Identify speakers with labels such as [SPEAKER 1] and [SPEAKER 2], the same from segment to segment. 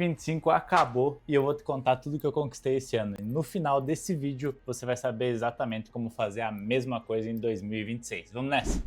[SPEAKER 1] 2025 acabou e eu vou te contar tudo que eu conquistei esse ano. E no final desse vídeo você vai saber exatamente como fazer a mesma coisa em 2026. Vamos nessa!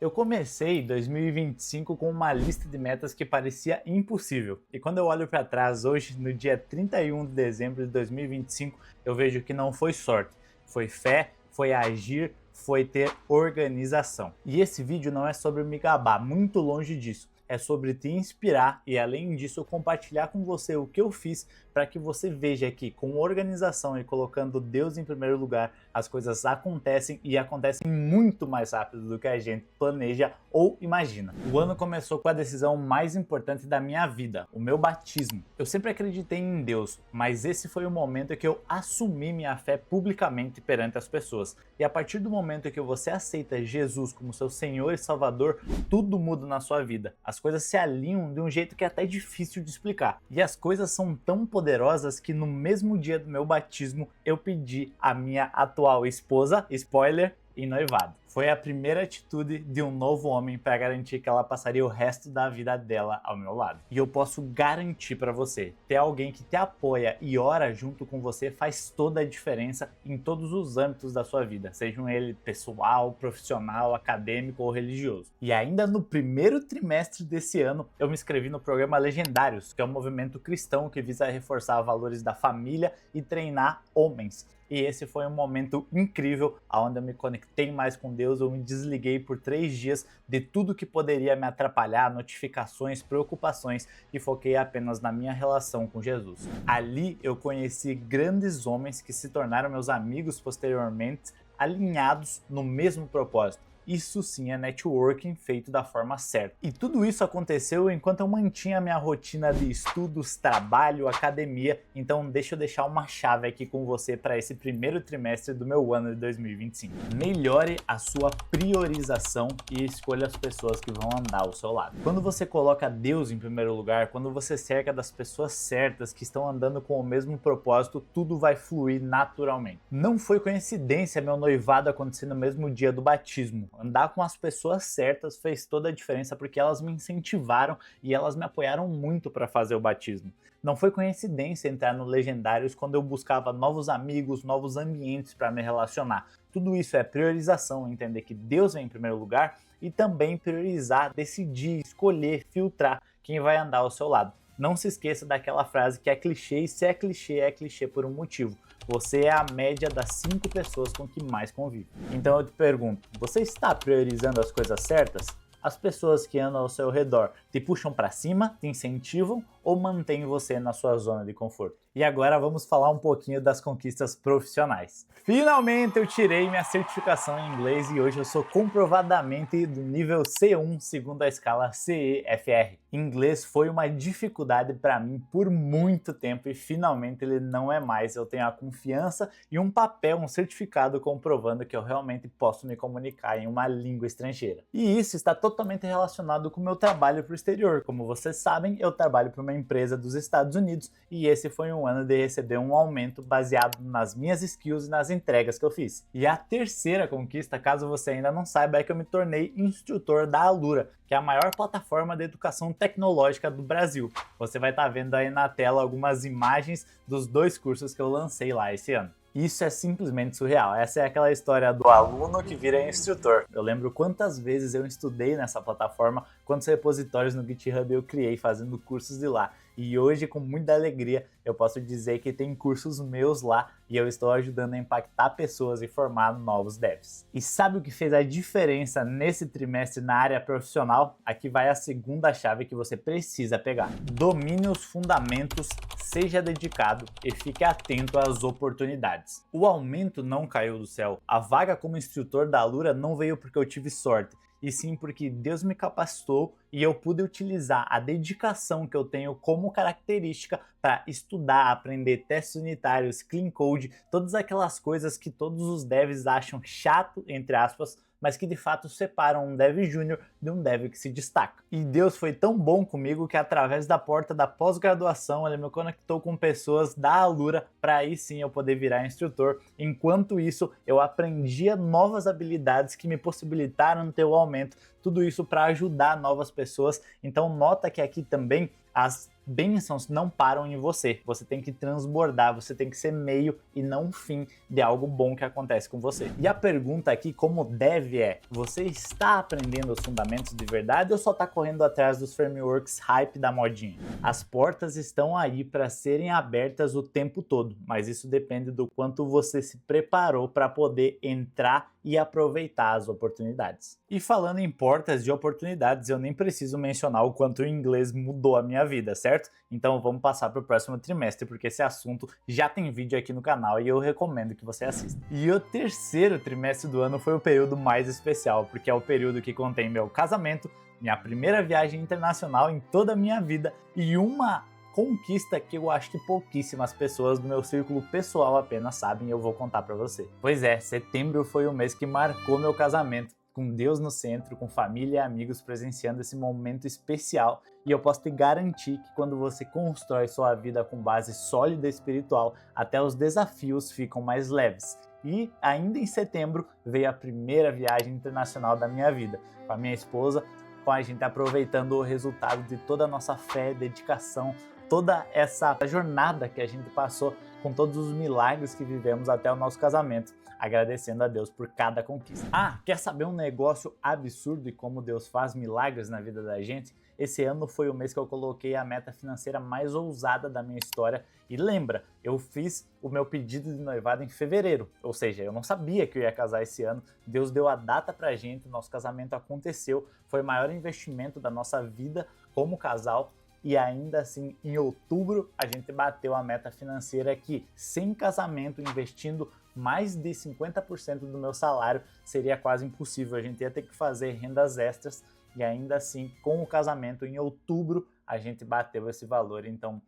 [SPEAKER 1] Eu comecei 2025 com uma lista de metas que parecia impossível. E quando eu olho para trás hoje, no dia 31 de dezembro de 2025, eu vejo que não foi sorte, foi fé, foi agir, foi ter organização. E esse vídeo não é sobre me gabar, muito longe disso. É sobre te inspirar e, além disso, compartilhar com você o que eu fiz para que você veja que, com organização e colocando Deus em primeiro lugar, as coisas acontecem e acontecem muito mais rápido do que a gente planeja ou imagina. O ano começou com a decisão mais importante da minha vida, o meu batismo. Eu sempre acreditei em Deus, mas esse foi o momento em que eu assumi minha fé publicamente perante as pessoas. E a partir do momento em que você aceita Jesus como seu Senhor e Salvador, tudo muda na sua vida. As coisas se alinham de um jeito que é até difícil de explicar. E as coisas são tão poderosas que no mesmo dia do meu batismo eu pedi a minha atual esposa, spoiler, em noivado. Foi a primeira atitude de um novo homem para garantir que ela passaria o resto da vida dela ao meu lado. E eu posso garantir para você, ter alguém que te apoia e ora junto com você faz toda a diferença em todos os âmbitos da sua vida, sejam ele pessoal, profissional, acadêmico ou religioso. E ainda no primeiro trimestre desse ano, eu me inscrevi no programa Legendários, que é um movimento cristão que visa reforçar valores da família e treinar homens. E esse foi um momento incrível, onde eu me conectei mais com Deus, eu me desliguei por 3 dias de tudo que poderia me atrapalhar, notificações, preocupações, e foquei apenas na minha relação com Jesus. Ali eu conheci grandes homens que se tornaram meus amigos posteriormente, alinhados no mesmo propósito. Isso sim é networking feito da forma certa. E tudo isso aconteceu enquanto eu mantinha minha rotina de estudos, trabalho, academia. Então deixa eu deixar uma chave aqui com você para esse primeiro trimestre do meu ano de 2025. Melhore a sua priorização e escolha as pessoas que vão andar ao seu lado. Quando você coloca Deus em primeiro lugar, quando você cerca das pessoas certas que estão andando com o mesmo propósito, tudo vai fluir naturalmente. Não foi coincidência meu noivado acontecer no mesmo dia do batismo. Andar com as pessoas certas fez toda a diferença porque elas me incentivaram e elas me apoiaram muito para fazer o batismo. Não foi coincidência entrar no Legendários quando eu buscava novos amigos, novos ambientes para me relacionar. Tudo isso é priorização, entender que Deus vem em primeiro lugar e também priorizar, decidir, escolher, filtrar quem vai andar ao seu lado. Não se esqueça daquela frase que é clichê, e se é clichê por um motivo. Você é a média das 5 pessoas com que mais convive. Então eu te pergunto, você está priorizando as coisas certas? As pessoas que andam ao seu redor te puxam para cima, te incentivam ou mantêm você na sua zona de conforto? E agora vamos falar um pouquinho das conquistas profissionais. Finalmente eu tirei minha certificação em inglês e hoje eu sou comprovadamente do nível C1 segundo a escala CEFR. Inglês foi uma dificuldade para mim por muito tempo e finalmente ele não é mais. Eu tenho a confiança e um papel, um certificado comprovando que eu realmente posso me comunicar em uma língua estrangeira. E isso está totalmente relacionado com o meu trabalho para o exterior. Como vocês sabem, eu trabalho para uma empresa dos Estados Unidos e esse foi um ano de receber um aumento baseado nas minhas skills e nas entregas que eu fiz. E a terceira conquista, caso você ainda não saiba, é que eu me tornei instrutor da Alura, que é a maior plataforma de educação tecnológica do Brasil. Você vai estar vendo aí na tela algumas imagens dos 2 cursos que eu lancei lá esse ano. Isso é simplesmente surreal. Essa é aquela história do aluno que vira instrutor. Eu lembro quantas vezes eu estudei nessa plataforma, quantos repositórios no GitHub eu criei fazendo cursos de lá. E hoje, com muita alegria, eu posso dizer que tem cursos meus lá e eu estou ajudando a impactar pessoas e formar novos devs. E sabe o que fez a diferença nesse trimestre na área profissional? Aqui vai a segunda chave que você precisa pegar. Domine os fundamentos, seja dedicado e fique atento às oportunidades. O aumento não caiu do céu. A vaga como instrutor da Alura não veio porque eu tive sorte, e sim porque Deus me capacitou e eu pude utilizar a dedicação que eu tenho como característica para estudar, aprender testes unitários, clean code, todas aquelas coisas que todos os devs acham chato, entre aspas, mas que de fato separam um dev júnior de um dev que se destaca. E Deus foi tão bom comigo que através da porta da pós-graduação ele me conectou com pessoas da Alura para aí sim eu poder virar instrutor. Enquanto isso eu aprendia novas habilidades que me possibilitaram ter o aumento, tudo isso para ajudar novas pessoas. Então nota que aqui também As bênçãos não param em você. Você tem que transbordar, você tem que ser meio e não um fim de algo bom que acontece com você. E a pergunta aqui, como deve, é: você está aprendendo os fundamentos de verdade ou só está correndo atrás dos frameworks hype da modinha? As portas estão aí para serem abertas o tempo todo, mas isso depende do quanto você se preparou para poder entrar e aproveitar as oportunidades. E falando em portas de oportunidades, eu nem preciso mencionar o quanto o inglês mudou a minha vida, certo? Então vamos passar para o próximo trimestre, porque esse assunto já tem vídeo aqui no canal e eu recomendo que você assista. E o terceiro trimestre do ano foi o período mais especial, porque é o período que contém meu casamento, minha primeira viagem internacional em toda a minha vida e uma conquista que eu acho que pouquíssimas pessoas do meu círculo pessoal apenas sabem e eu vou contar pra você. Pois é, setembro foi o mês que marcou meu casamento, com Deus no centro, com família e amigos presenciando esse momento especial, e eu posso te garantir que quando você constrói sua vida com base sólida espiritual, até os desafios ficam mais leves. E ainda em setembro veio a primeira viagem internacional da minha vida, com a minha esposa, com a gente aproveitando o resultado de toda a nossa fé, dedicação, toda essa jornada que a gente passou, com todos os milagres que vivemos até o nosso casamento, agradecendo a Deus por cada conquista. Ah, quer saber um negócio absurdo e como Deus faz milagres na vida da gente? Esse ano foi o mês que eu coloquei a meta financeira mais ousada da minha história. E lembra, eu fiz o meu pedido de noivado em fevereiro, ou seja, eu não sabia que eu ia casar esse ano. Deus deu a data pra gente, nosso casamento aconteceu, foi o maior investimento da nossa vida como casal. E ainda assim, em outubro, a gente bateu a meta financeira que, sem casamento, investindo mais de 50% do meu salário, seria quase impossível. A gente ia ter que fazer rendas extras e ainda assim, com o casamento, em outubro, a gente bateu esse valor. Então,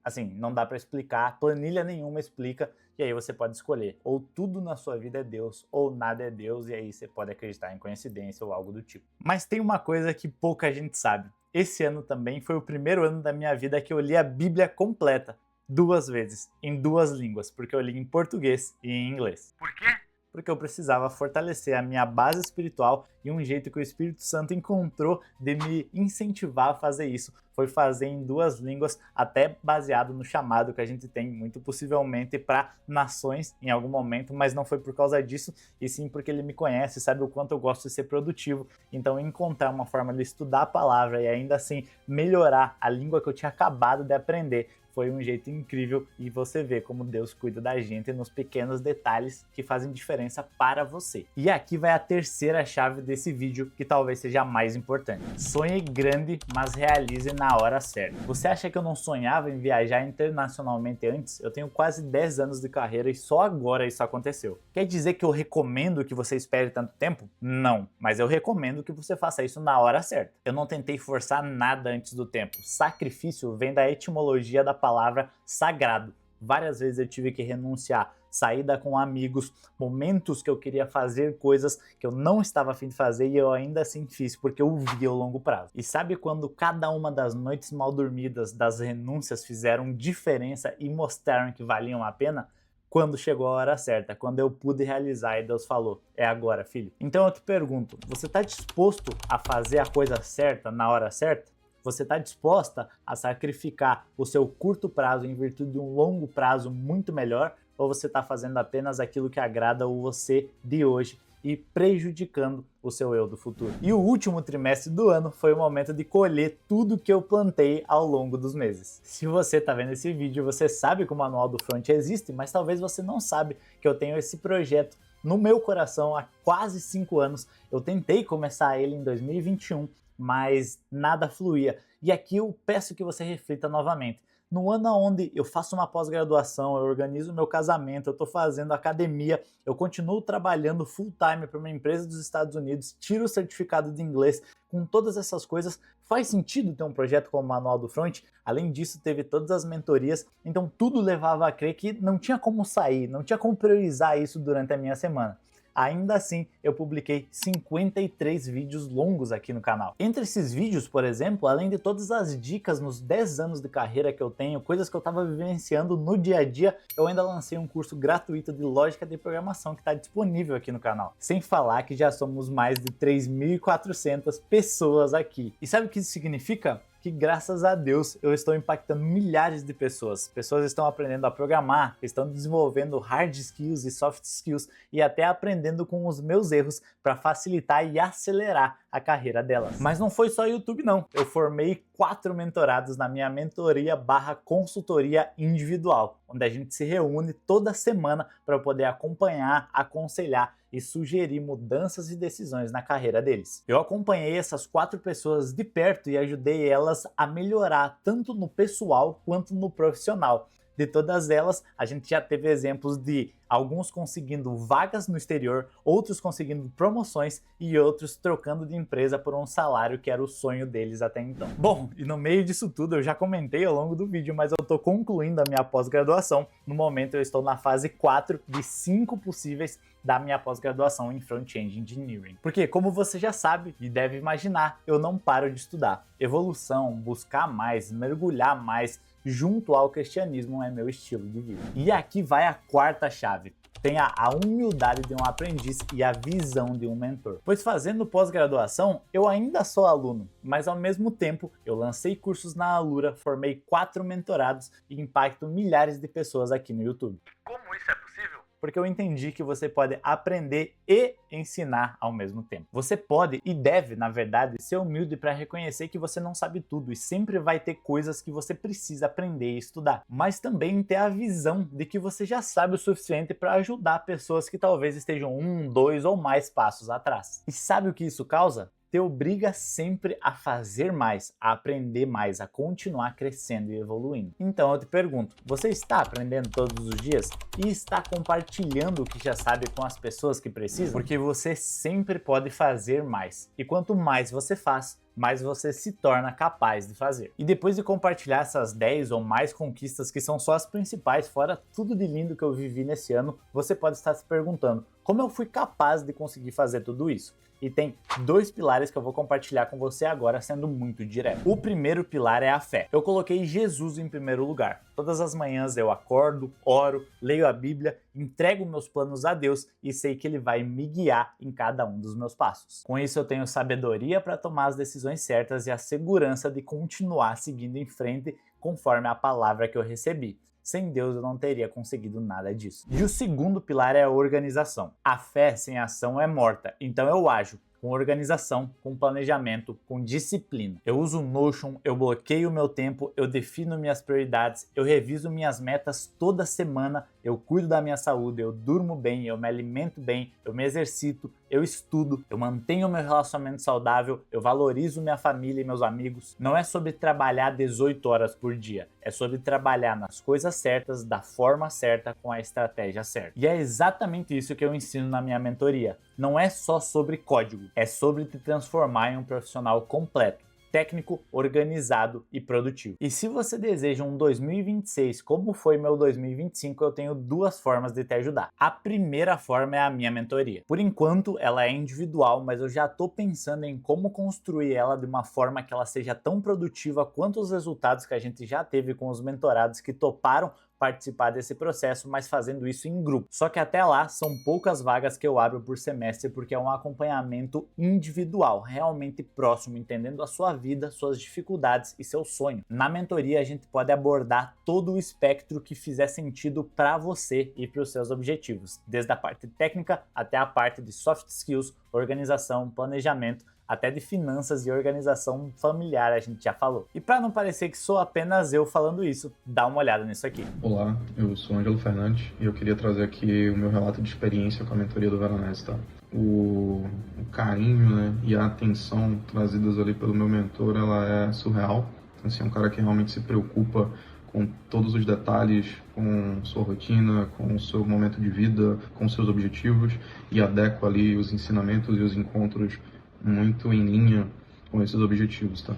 [SPEAKER 1] assim, não dá para explicar, planilha nenhuma explica, e aí você pode escolher, ou tudo na sua vida é Deus, ou nada é Deus, e aí você pode acreditar em coincidência ou algo do tipo. Mas tem uma coisa que pouca gente sabe. Esse ano também foi o primeiro ano da minha vida que eu li a Bíblia completa, 2 vezes, em 2 línguas, porque eu li em português e em inglês. Por quê? Porque eu precisava fortalecer a minha base espiritual e um jeito que o Espírito Santo encontrou de me incentivar a fazer isso foi fazer em 2 línguas, até baseado no chamado que a gente tem, muito possivelmente para nações em algum momento, mas não foi por causa disso, e sim porque ele me conhece, sabe o quanto eu gosto de ser produtivo. Então encontrar uma forma de estudar a palavra e ainda assim melhorar a língua que eu tinha acabado de aprender foi um jeito incrível, e você vê como Deus cuida da gente nos pequenos detalhes que fazem diferença para você. E aqui vai a terceira chave desse vídeo, que talvez seja a mais importante. Sonhe grande, mas realize na hora certa. Você acha que eu não sonhava em viajar internacionalmente antes? Eu tenho quase 10 anos de carreira e só agora isso aconteceu. Quer dizer que eu recomendo que você espere tanto tempo? Não, mas eu recomendo que você faça isso na hora certa. Eu não tentei forçar nada antes do tempo. Sacrifício vem da etimologia da palavra sagrado. Várias vezes eu tive que renunciar, saída com amigos, momentos que eu queria fazer coisas que eu não estava a fim de fazer e eu ainda assim fiz, porque eu vi ao longo prazo. E sabe quando cada uma das noites mal dormidas, das renúncias fizeram diferença e mostraram que valiam a pena? Quando chegou a hora certa, quando eu pude realizar e Deus falou, é agora, filho. Então eu te pergunto, você está disposto a fazer a coisa certa na hora certa? Você está disposta a sacrificar o seu curto prazo em virtude de um longo prazo muito melhor? Ou você está fazendo apenas aquilo que agrada o você de hoje e prejudicando o seu eu do futuro? E o último trimestre do ano foi o momento de colher tudo que eu plantei ao longo dos meses. Se você está vendo esse vídeo, você sabe que o Manual do Front existe, mas talvez você não sabe que eu tenho esse projeto no meu coração há quase 5 anos. Eu tentei começar ele em 2021, mas nada fluía. E aqui eu peço que você reflita novamente. No ano onde eu faço uma pós-graduação, eu organizo meu casamento, eu estou fazendo academia, eu continuo trabalhando full time para uma empresa dos Estados Unidos, tiro o certificado de inglês, com todas essas coisas, faz sentido ter um projeto como o Manual do Front? Além disso, teve todas as mentorias, então tudo levava a crer que não tinha como sair, não tinha como priorizar isso durante a minha semana. Ainda assim, eu publiquei 53 vídeos longos aqui no canal. Entre esses vídeos, por exemplo, além de todas as dicas nos 10 anos de carreira que eu tenho, coisas que eu estava vivenciando no dia a dia, eu ainda lancei um curso gratuito de lógica de programação que está disponível aqui no canal. Sem falar que já somos mais de 3.400 pessoas aqui. E sabe o que isso significa? que, graças a Deus, eu estou impactando milhares de pessoas. Pessoas estão aprendendo a programar, estão desenvolvendo hard skills e soft skills e até aprendendo com os meus erros para facilitar e acelerar a carreira delas. Mas não foi só YouTube não, eu formei 4 mentorados na minha mentoria / consultoria individual, onde a gente se reúne toda semana para poder acompanhar, aconselhar e sugerir mudanças e decisões na carreira deles. Eu acompanhei essas 4 pessoas de perto e ajudei elas a melhorar tanto no pessoal quanto no profissional. De todas elas, a gente já teve exemplos de alguns conseguindo vagas no exterior, outros conseguindo promoções e outros trocando de empresa por um salário que era o sonho deles até então. Bom, e no meio disso tudo eu já comentei ao longo do vídeo, mas eu tô concluindo a minha pós-graduação. No momento eu estou na fase 4 de 5 possíveis da minha pós-graduação em Front-End Engineering. Porque, como você já sabe e deve imaginar, eu não paro de estudar. Evolução, buscar mais, mergulhar mais, junto ao cristianismo é meu estilo de vida. E aqui vai a quarta chave. Tenha a humildade de um aprendiz e a visão de um mentor. Pois fazendo pós-graduação, eu ainda sou aluno, mas ao mesmo tempo eu lancei cursos na Alura, formei 4 mentorados e impacto milhares de pessoas aqui no YouTube. Como isso é possível? Porque eu entendi que você pode aprender e ensinar ao mesmo tempo. Você pode e deve, na verdade, ser humilde para reconhecer que você não sabe tudo e sempre vai ter coisas que você precisa aprender e estudar, mas também ter a visão de que você já sabe o suficiente para ajudar pessoas que talvez estejam 1, 2 ou mais passos atrás. E sabe o que isso causa? Te obriga sempre a fazer mais, a aprender mais, a continuar crescendo e evoluindo. Então eu te pergunto, você está aprendendo todos os dias e está compartilhando o que já sabe com as pessoas que precisam? Porque você sempre pode fazer mais. E quanto mais você faz, mais você se torna capaz de fazer. E depois de compartilhar essas 10 ou mais conquistas que são só as principais, fora tudo de lindo que eu vivi nesse ano, você pode estar se perguntando, como eu fui capaz de conseguir fazer tudo isso? E tem 2 pilares que eu vou compartilhar com você agora, sendo muito direto. O primeiro pilar é a fé. Eu coloquei Jesus em primeiro lugar. Todas as manhãs eu acordo, oro, leio a Bíblia, entrego meus planos a Deus e sei que Ele vai me guiar em cada um dos meus passos. Com isso eu tenho sabedoria para tomar as decisões certas e a segurança de continuar seguindo em frente conforme a palavra que eu recebi. Sem Deus eu não teria conseguido nada disso. E o segundo pilar é a organização. A fé sem ação é morta, então eu ajo com organização, com planejamento, com disciplina. Eu uso o Notion, eu bloqueio o meu tempo, eu defino minhas prioridades, eu reviso minhas metas toda semana, eu cuido da minha saúde, eu durmo bem, eu me alimento bem, eu me exercito, eu estudo, eu mantenho meu relacionamento saudável, eu valorizo minha família e meus amigos. Não é sobre trabalhar 18 horas por dia, é sobre trabalhar nas coisas certas, da forma certa, com a estratégia certa. E é exatamente isso que eu ensino na minha mentoria. Não é só sobre código, é sobre te transformar em um profissional completo, técnico, organizado e produtivo. E se você deseja um 2026 como foi meu 2025, eu tenho 2 formas de te ajudar. A primeira forma é a minha mentoria. Por enquanto ela é individual, mas eu já estou pensando em como construir ela de uma forma que ela seja tão produtiva quanto os resultados que a gente já teve com os mentorados que toparam participar desse processo, mas fazendo isso em grupo. Só que até lá são poucas vagas que eu abro por semestre, porque é um acompanhamento individual, realmente próximo, entendendo a sua vida, suas dificuldades e seu sonho. Na mentoria a gente pode abordar todo o espectro que fizer sentido para você e para os seus objetivos, desde a parte técnica até a parte de soft skills, organização, planejamento, até de finanças e organização familiar a gente já falou. E para não parecer que sou apenas eu falando isso, dá uma olhada nisso aqui.
[SPEAKER 2] Olá, eu sou Ângelo Fernandes e eu queria trazer aqui o meu relato de experiência com a mentoria do Veronese, tá? O carinho, né, e a atenção trazidas ali pelo meu mentor, ela é surreal. Assim, é um cara que realmente se preocupa com todos os detalhes, com sua rotina, com o seu momento de vida, com seus objetivos e adequa ali os ensinamentos e os encontros muito em linha com esses objetivos, tá?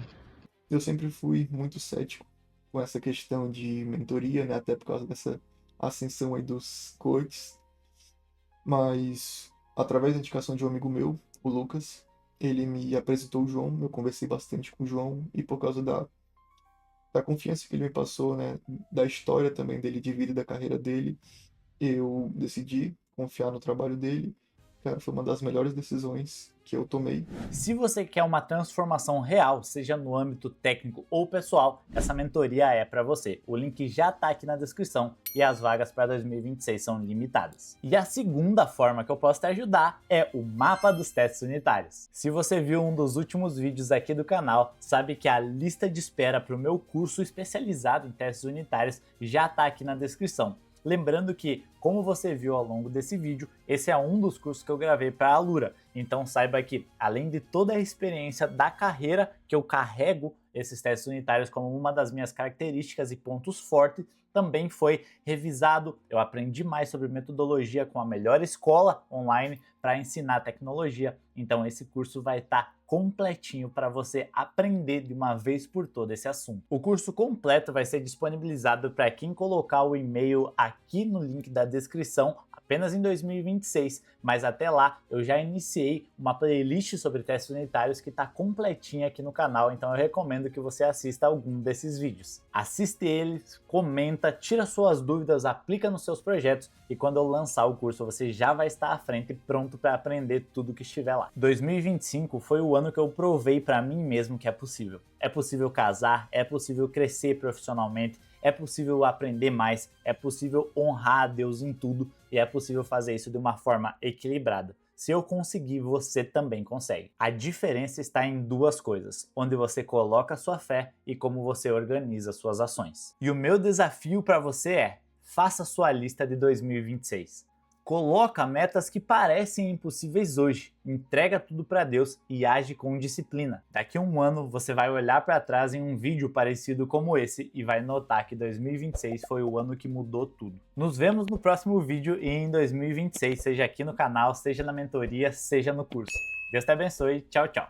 [SPEAKER 3] Eu sempre fui muito cético com essa questão de mentoria, né? Até por causa dessa ascensão aí dos coaches. Mas, através da indicação de um amigo meu, o Lucas, ele me apresentou o João, eu conversei bastante com o João, e por causa da confiança que ele me passou, né? Da história também dele, de vida e da carreira dele, eu decidi confiar no trabalho dele Cara, foi uma das melhores decisões que eu tomei.
[SPEAKER 1] Se você quer uma transformação real, seja no âmbito técnico ou pessoal, essa mentoria é para você. O link já está aqui na descrição e as vagas para 2026 são limitadas. E a segunda forma que eu posso te ajudar é o mapa dos testes unitários. Se você viu um dos últimos vídeos aqui do canal, sabe que a lista de espera para o meu curso especializado em testes unitários já está aqui na descrição. Lembrando que, como você viu ao longo desse vídeo, esse é um dos cursos que eu gravei para a Alura. Então saiba que, além de toda a experiência da carreira, que eu carrego esses testes unitários como uma das minhas características e pontos fortes, também foi revisado. Eu aprendi mais sobre metodologia com a melhor escola online para ensinar tecnologia. Então esse curso vai estar completinho para você aprender de uma vez por todas esse assunto. O curso completo vai ser disponibilizado para quem colocar o e-mail aqui no link da descrição apenas em 2026, mas até lá eu já iniciei uma playlist sobre testes unitários que está completinha aqui no canal, então eu recomendo que você assista algum desses vídeos. Assiste eles, comenta, tira suas dúvidas, aplica nos seus projetos e quando eu lançar o curso você já vai estar à frente pronto para aprender tudo que estiver lá. 2025 foi o ano que eu provei para mim mesmo que é possível. É possível casar, é possível crescer profissionalmente, é possível aprender mais, é possível honrar a Deus em tudo e é possível fazer isso de uma forma equilibrada. Se eu conseguir, você também consegue. A diferença está em duas coisas, onde você coloca a sua fé e como você organiza suas ações. E o meu desafio para você é, faça sua lista de 2026. Coloca metas que parecem impossíveis hoje, entrega tudo para Deus e age com disciplina. Daqui a um ano você vai olhar para trás em um vídeo parecido como esse e vai notar que 2026 foi o ano que mudou tudo. Nos vemos no próximo vídeo e em 2026, seja aqui no canal, seja na mentoria, seja no curso. Deus te abençoe, tchau, tchau.